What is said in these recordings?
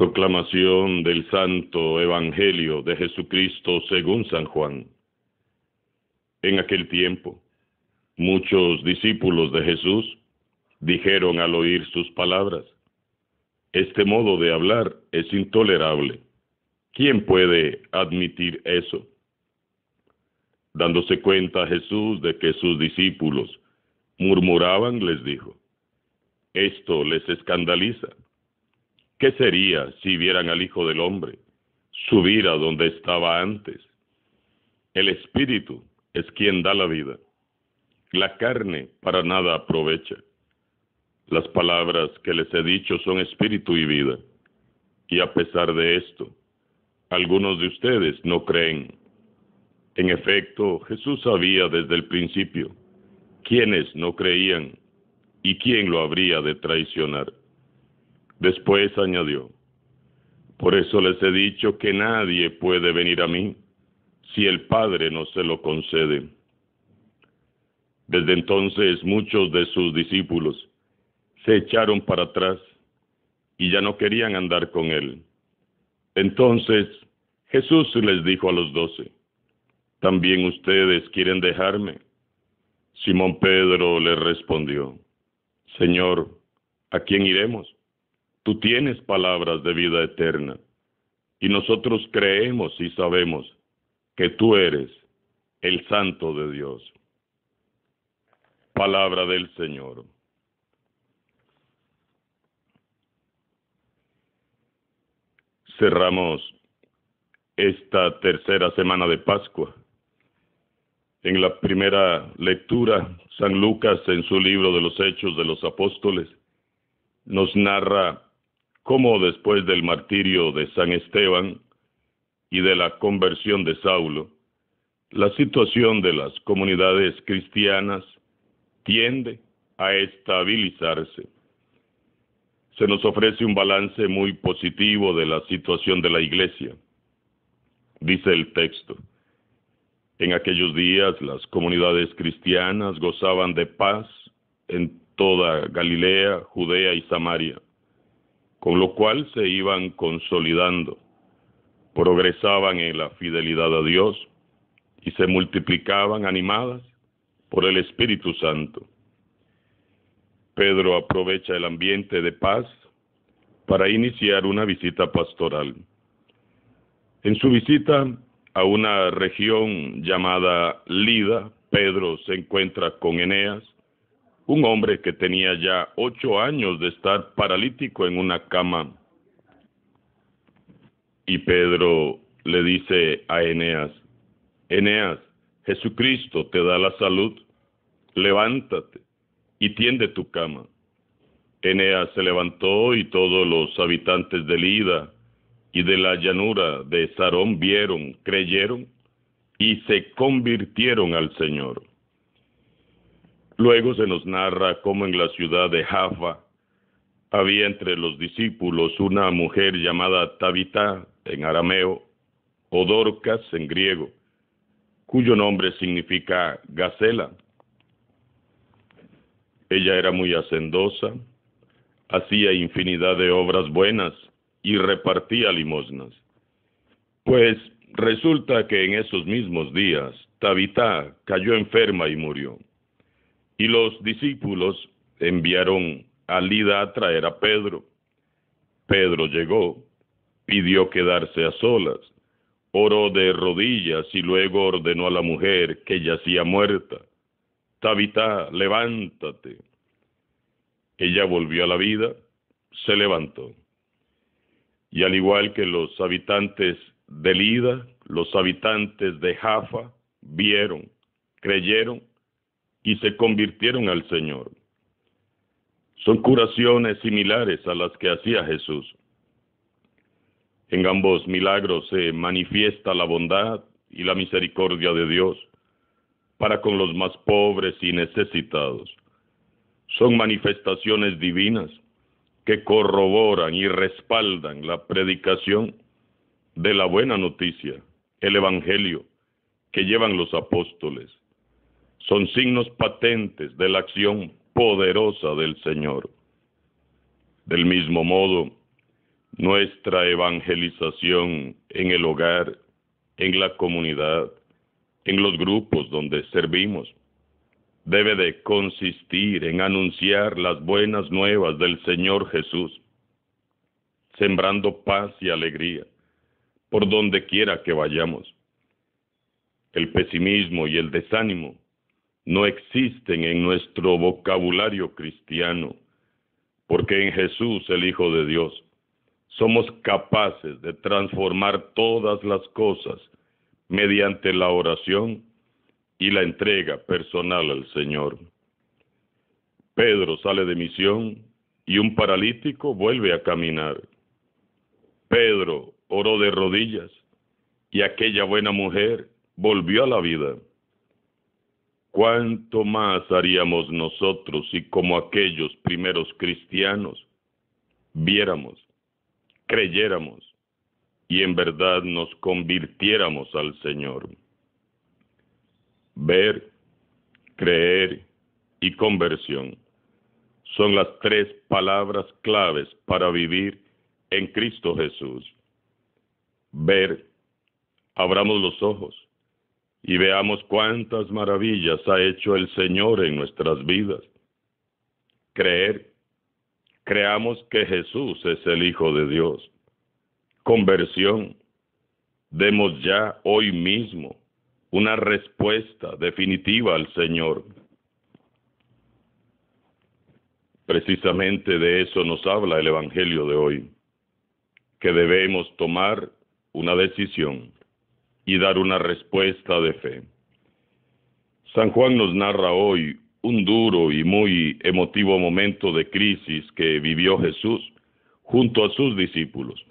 Proclamación del Santo Evangelio de Jesucristo según San Juan. En aquel tiempo, muchos discípulos de Jesús dijeron al oír sus palabras: este modo de hablar es intolerable. ¿Quién puede admitir eso? Dándose cuenta Jesús de que sus discípulos murmuraban, les dijo: esto les escandaliza. ¿Qué sería si vieran al Hijo del Hombre subir a donde estaba antes? El Espíritu es quien da la vida. La carne para nada aprovecha. Las palabras que les he dicho son espíritu y vida. Y a pesar de esto, algunos de ustedes no creen. En efecto, Jesús sabía desde el principio quiénes no creían y quién lo habría de traicionar. Después añadió: por eso les he dicho que nadie puede venir a mí si el Padre no se lo concede. Desde entonces muchos de sus discípulos se echaron para atrás y ya no querían andar con él. Entonces Jesús les dijo a los 12: ¿también ustedes quieren dejarme? Simón Pedro le respondió: Señor, ¿a quién iremos? Tú tienes palabras de vida eterna, y nosotros creemos y sabemos que tú eres el Santo de Dios. Palabra del Señor. Cerramos esta tercera semana de Pascua. En la primera lectura, San Lucas, en su libro de los Hechos de los Apóstoles, nos narra cómo después del martirio de San Esteban y de la conversión de Saulo, la situación de las comunidades cristianas tiende a estabilizarse. Se nos ofrece un balance muy positivo de la situación de la Iglesia. Dice el texto: en aquellos días las comunidades cristianas gozaban de paz en toda Galilea, Judea y Samaria, con lo cual se iban consolidando, progresaban en la fidelidad a Dios y se multiplicaban animadas por el Espíritu Santo. Pedro aprovecha el ambiente de paz para iniciar una visita pastoral. En su visita a una región llamada Lida, Pedro se encuentra con Eneas, un hombre que tenía ya 8 años de estar paralítico en una cama. Y Pedro le dice a Eneas: Eneas, Jesucristo te da la salud, levántate y tiende tu cama. Eneas se levantó y todos los habitantes de Lida y de la llanura de Sarón vieron, creyeron y se convirtieron al Señor. Luego se nos narra cómo en la ciudad de Jaffa había entre los discípulos una mujer llamada Tabita en arameo, o Dorcas en griego, cuyo nombre significa Gacela. Ella era muy hacendosa, hacía infinidad de obras buenas y repartía limosnas. Pues resulta que en esos mismos días Tabita cayó enferma y murió. Y los discípulos enviaron a Lida a traer a Pedro. Pedro llegó, pidió quedarse a solas, oró de rodillas y luego ordenó a la mujer que yacía muerta: Tabita, levántate. Ella volvió a la vida, se levantó. Y al igual que los habitantes de Lida, los habitantes de Jaffa vieron, creyeron y se convirtieron al Señor. Son curaciones similares a las que hacía Jesús. En ambos milagros se manifiesta la bondad y la misericordia de Dios para con los más pobres y necesitados. Son manifestaciones divinas que corroboran y respaldan la predicación de la buena noticia, el Evangelio que llevan los apóstoles. Son signos patentes de la acción poderosa del Señor. Del mismo modo, Nuestra evangelización en el hogar, en la comunidad, en los grupos donde servimos, debe de consistir en anunciar las buenas nuevas del Señor Jesús, sembrando paz y alegría por donde quiera que vayamos. El pesimismo y el desánimo no existen en nuestro vocabulario cristiano, porque en Jesús, el Hijo de Dios, somos capaces de transformar todas las cosas mediante la oración y la entrega personal al Señor. Pedro sale de misión y un paralítico vuelve a caminar. Pedro oró de rodillas y aquella buena mujer volvió a la vida. ¿Cuánto más haríamos nosotros si, como aquellos primeros cristianos, viéramos, creyéramos y en verdad nos convirtiéramos al Señor? Ver, creer y conversión son las tres palabras claves para vivir en Cristo Jesús. Ver, abramos los ojos y veamos cuántas maravillas ha hecho el Señor en nuestras vidas. Creer, creamos que Jesús es el Hijo de Dios. Conversión, demos ya hoy mismo una respuesta definitiva al Señor. Precisamente de eso nos habla el Evangelio de hoy, que debemos tomar una decisión y dar una respuesta de fe. San Juan nos narra hoy un duro y muy emotivo momento de crisis que vivió Jesús junto a sus discípulos.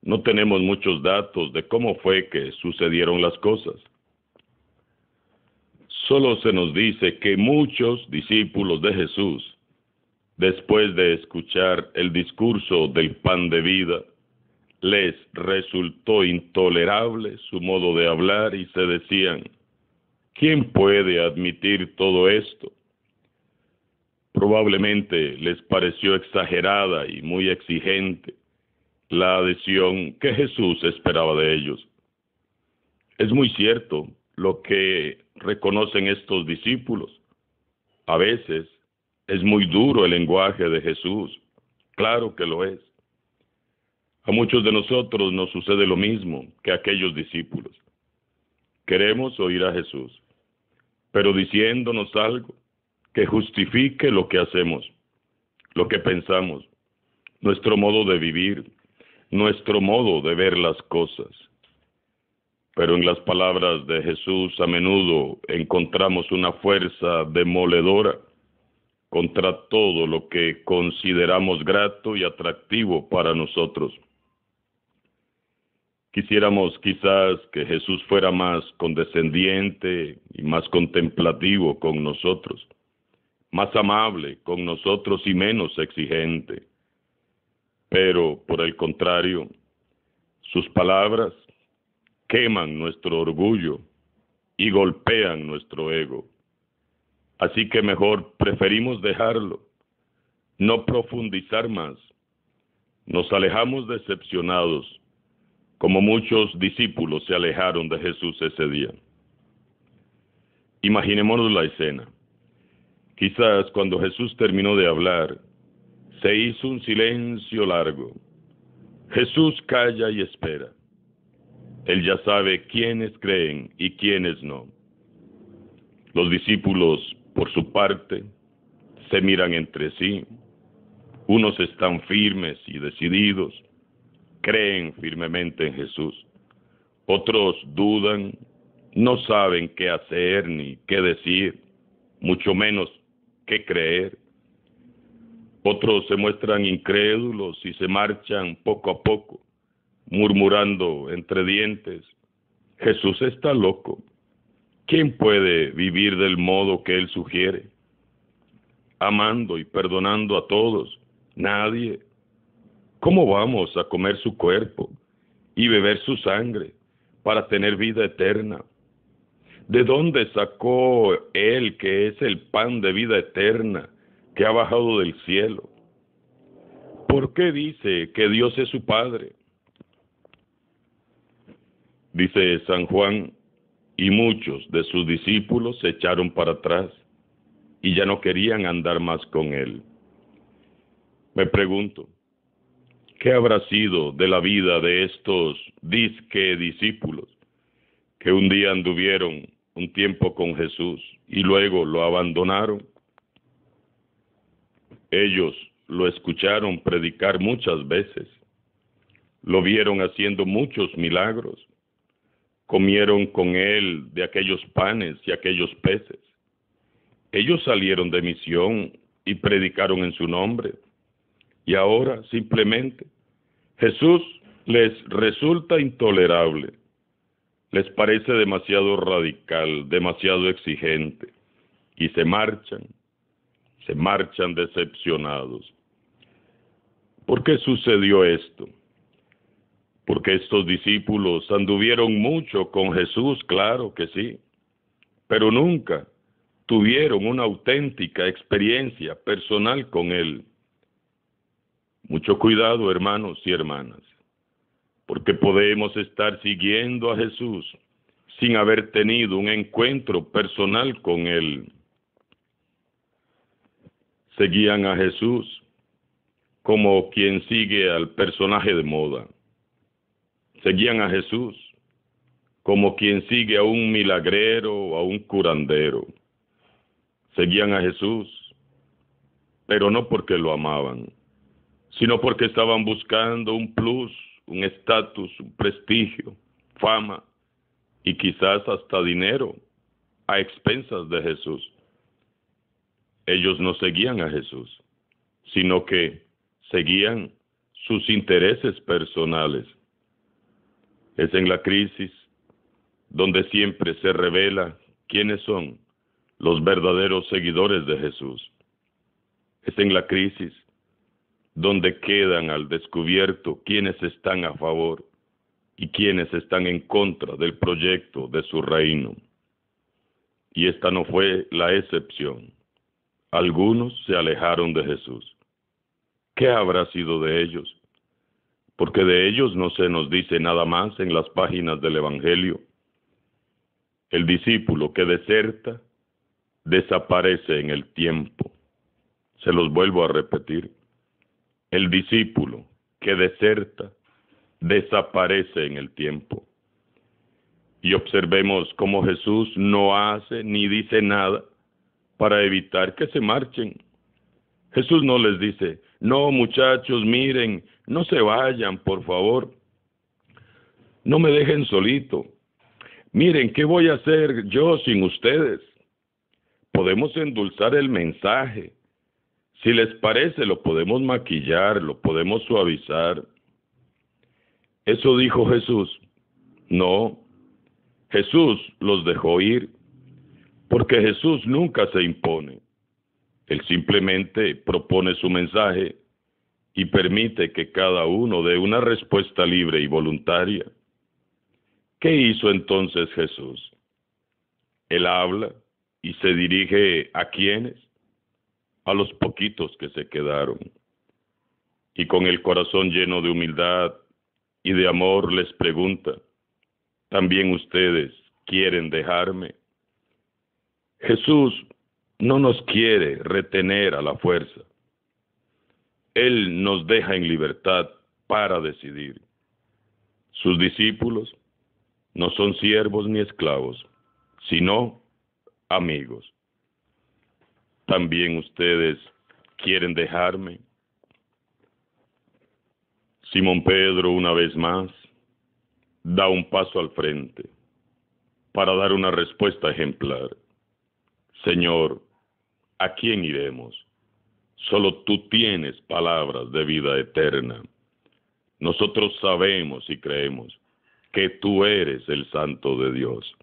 No tenemos muchos datos de cómo fue que sucedieron las cosas. Solo se nos dice que muchos discípulos de Jesús, después de escuchar el discurso del pan de vida, les resultó intolerable su modo de hablar y se decían: ¿quién puede admitir todo esto? Probablemente les pareció exagerada y muy exigente la adhesión que Jesús esperaba de ellos. Es muy cierto lo que reconocen estos discípulos. A veces es muy duro el lenguaje de Jesús, claro que lo es. A muchos de nosotros nos sucede lo mismo que a aquellos discípulos. Queremos oír a Jesús, pero diciéndonos algo que justifique lo que hacemos, lo que pensamos, nuestro modo de vivir, nuestro modo de ver las cosas. Pero en las palabras de Jesús a menudo encontramos una fuerza demoledora contra todo lo que consideramos grato y atractivo para nosotros. Quisiéramos quizás que Jesús fuera más condescendiente y más contemplativo con nosotros, más amable con nosotros y menos exigente. Pero, por el contrario, sus palabras queman nuestro orgullo y golpean nuestro ego. Así que mejor preferimos dejarlo, no profundizar más. Nos alejamos decepcionados, como muchos discípulos se alejaron de Jesús ese día. Imaginémonos la escena. Quizás cuando Jesús terminó de hablar, se hizo un silencio largo. Jesús calla y espera. Él ya sabe quiénes creen y quiénes no. Los discípulos, por su parte, se miran entre sí. Unos están firmes y decididos, creen firmemente en Jesús. Otros dudan, no saben qué hacer ni qué decir, mucho menos qué creer. Otros se muestran incrédulos y se marchan poco a poco, murmurando entre dientes: Jesús está loco. ¿Quién puede vivir del modo que Él sugiere? Amando y perdonando a todos, nadie. ¿Cómo vamos a comer su cuerpo y beber su sangre para tener vida eterna? ¿De dónde sacó Él, que es el pan de vida eterna, que ha bajado del cielo? ¿por qué dice que Dios es su Padre? Dice San Juan, y muchos de sus discípulos se echaron para atrás y ya no querían andar más con él. Me pregunto, ¿qué habrá sido de la vida de estos disque discípulos que un día anduvieron un tiempo con Jesús y luego lo abandonaron? Ellos lo escucharon predicar muchas veces, lo vieron haciendo muchos milagros, comieron con él de aquellos panes y aquellos peces. Ellos salieron de misión y predicaron en su nombre. Y ahora simplemente Jesús les resulta intolerable, les parece demasiado radical, demasiado exigente, y se marchan decepcionados. ¿Por qué sucedió esto? Porque estos discípulos anduvieron mucho con Jesús, claro que sí, pero nunca tuvieron una auténtica experiencia personal con Él. Mucho cuidado, hermanos y hermanas, porque podemos estar siguiendo a Jesús sin haber tenido un encuentro personal con Él. Seguían a Jesús como quien sigue al personaje de moda. Seguían a Jesús como quien sigue a un milagrero o a un curandero. Seguían a Jesús, pero no porque lo amaban, sino porque estaban buscando un plus, un estatus, un prestigio, fama y quizás hasta dinero a expensas de Jesús. Ellos no seguían a Jesús, sino que seguían sus intereses personales. Es en la crisis donde siempre se revela quiénes son los verdaderos seguidores de Jesús. Es en la crisis donde quedan al descubierto quiénes están a favor y quiénes están en contra del proyecto de su reino. Y esta no fue la excepción. Algunos se alejaron de Jesús. ¿Qué habrá sido de ellos? Porque de ellos no se nos dice nada más en las páginas del Evangelio. El discípulo que deserta desaparece en el tiempo. Se los vuelvo a repetir. El discípulo que deserta desaparece en el tiempo. Y observemos cómo Jesús no hace ni dice nada para evitar que se marchen. Jesús no les dice, no muchachos, miren, no se vayan, por favor. No me dejen solito. Miren, ¿qué voy a hacer yo sin ustedes? Podemos endulzar el mensaje. Si les parece, lo podemos maquillar, lo podemos suavizar. ¿Eso dijo Jesús? No. Jesús los dejó ir, porque Jesús nunca se impone. Él simplemente propone su mensaje y permite que cada uno dé una respuesta libre y voluntaria. ¿Qué hizo entonces Jesús? Él habla y se dirige ¿a quiénes? A los poquitos que se quedaron. Y con el corazón lleno de humildad y de amor les pregunta, ¿también ustedes quieren dejarme? Jesús no nos quiere retener a la fuerza. Él nos deja en libertad para decidir. Sus discípulos no son siervos ni esclavos, sino amigos. ¿También ustedes quieren dejarme? Simón Pedro, una vez más, da un paso al frente para dar una respuesta ejemplar. Señor, ¿a quién iremos? Solo tú tienes palabras de vida eterna. Nosotros sabemos y creemos que tú eres el Santo de Dios.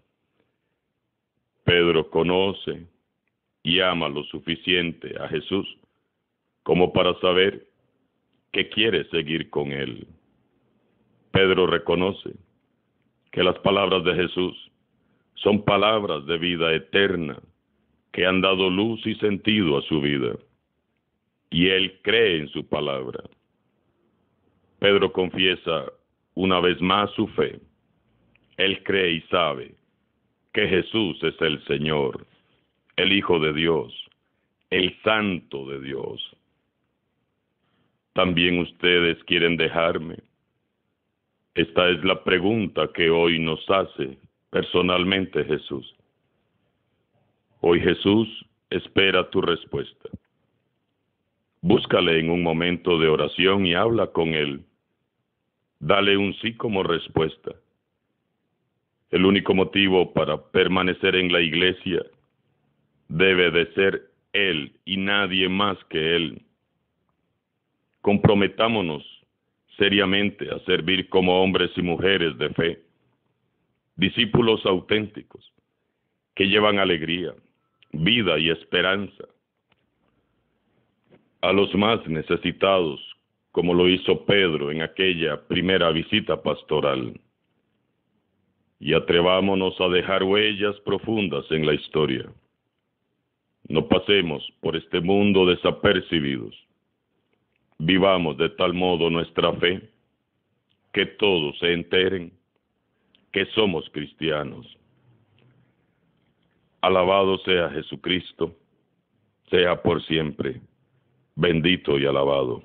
Pedro conoce y ama lo suficiente a Jesús como para saber que quiere seguir con él. Pedro reconoce que las palabras de Jesús son palabras de vida eterna que han dado luz y sentido a su vida. Y él cree en su palabra. Pedro confiesa una vez más su fe. Él cree y sabe que Jesús es el Señor, el Hijo de Dios, el Santo de Dios. ¿También ustedes quieren dejarme? Esta es la pregunta que hoy nos hace personalmente Jesús. Hoy Jesús espera tu respuesta. Búscale en un momento de oración y habla con Él. Dale un sí como respuesta. El único motivo para permanecer en la iglesia debe de ser Él y nadie más que Él. Comprometámonos seriamente a servir como hombres y mujeres de fe, discípulos auténticos, que llevan alegría, vida y esperanza a los más necesitados, como lo hizo Pedro en aquella primera visita pastoral. Y atrevámonos a dejar huellas profundas en la historia. No pasemos por este mundo desapercibidos. Vivamos de tal modo nuestra fe que todos se enteren que somos cristianos. Alabado sea Jesucristo, sea por siempre bendito y alabado.